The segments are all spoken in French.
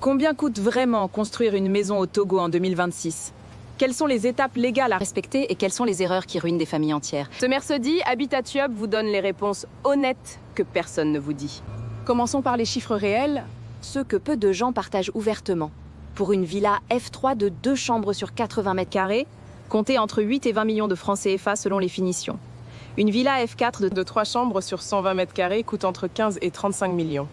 Combien coûte vraiment construire une maison au Togo en 2026? Quelles sont les étapes légales à respecter et quelles sont les erreurs qui ruinent des familles entières? Ce mercredi, Habitat vous donne les réponses honnêtes que personne ne vous dit. Commençons par les chiffres réels, ceux que peu de gens partagent ouvertement. Pour une villa F3 de 2 chambres sur 80 mètres carrés, comptez entre 8 et 20 millions de francs CFA selon les finitions. Une villa F4 de 3 chambres sur 120 mètres carrés coûte entre 15 et 35 millions.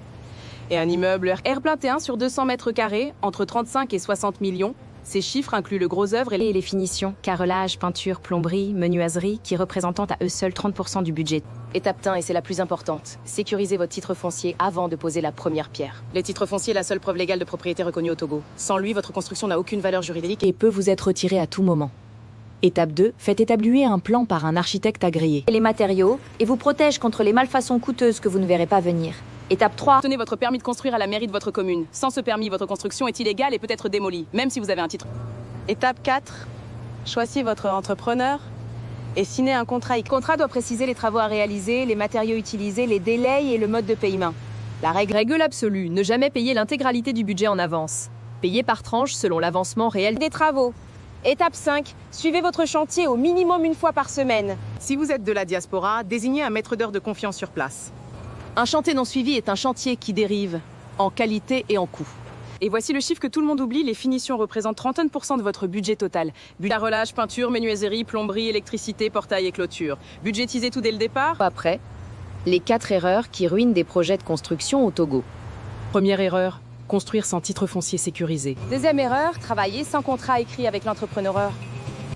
Et un immeuble R21 sur 200 mètres carrés, entre 35 et 60 millions. Ces chiffres incluent le gros œuvre et les finitions, carrelage, peinture, plomberie, menuiserie, qui représentent à eux seuls 30% du budget. Étape 1, et c'est la plus importante, sécurisez votre titre foncier avant de poser la première pierre. Le titre foncier est la seule preuve légale de propriété reconnue au Togo. Sans lui, votre construction n'a aucune valeur juridique et peut vous être retirée à tout moment. Étape 2, faites établir un plan par un architecte agréé. Les matériaux et vous protège contre les malfaçons coûteuses que vous ne verrez pas venir. Étape 3. Tenez votre permis de construire à la mairie de votre commune. Sans ce permis, votre construction est illégale et peut être démolie, même si vous avez un titre. Étape 4. Choisissez votre entrepreneur et signez un contrat. Le contrat doit préciser les travaux à réaliser, les matériaux utilisés, les délais et le mode de paiement. La règle absolue, ne jamais payer l'intégralité du budget en avance. Payez par tranche selon l'avancement réel des travaux. Étape 5. Suivez votre chantier au minimum une fois par semaine. Si vous êtes de la diaspora, désignez un maître d'œuvre de confiance sur place. Un chantier non suivi est un chantier qui dérive en qualité et en coût. Et voici le chiffre que tout le monde oublie, les finitions représentent 31% de votre budget total. Carrelage, peinture, menuiserie, plomberie, électricité, portail et clôture. Budgétisez tout dès le départ. Après, les 4 erreurs qui ruinent des projets de construction au Togo. Première erreur, construire sans titre foncier sécurisé. Deuxième erreur, travailler sans contrat écrit avec l'entrepreneur.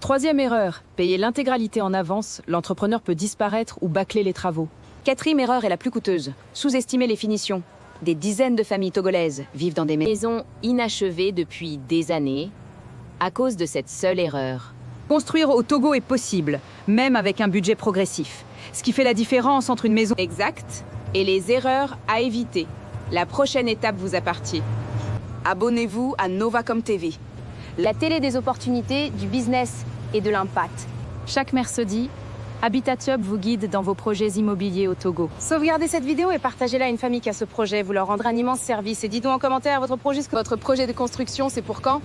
Troisième erreur, payer l'intégralité en avance, l'entrepreneur peut disparaître ou bâcler les travaux. Quatrième erreur est la plus coûteuse, sous-estimer les finitions. Des dizaines de familles togolaises vivent dans des maisons inachevées depuis des années à cause de cette seule erreur. Construire au Togo est possible, même avec un budget progressif. Ce qui fait la différence entre une maison exacte et les erreurs à éviter. La prochaine étape vous appartient. Abonnez-vous à Novacom TV. La télé des opportunités, du business et de l'impact. Chaque mercredi, Habitat vous guide dans vos projets immobiliers au Togo. Sauvegardez cette vidéo et partagez-la à une famille qui a ce projet. Vous leur rendrez un immense service. Et dites-nous en commentaire votre projet de construction, c'est pour quand?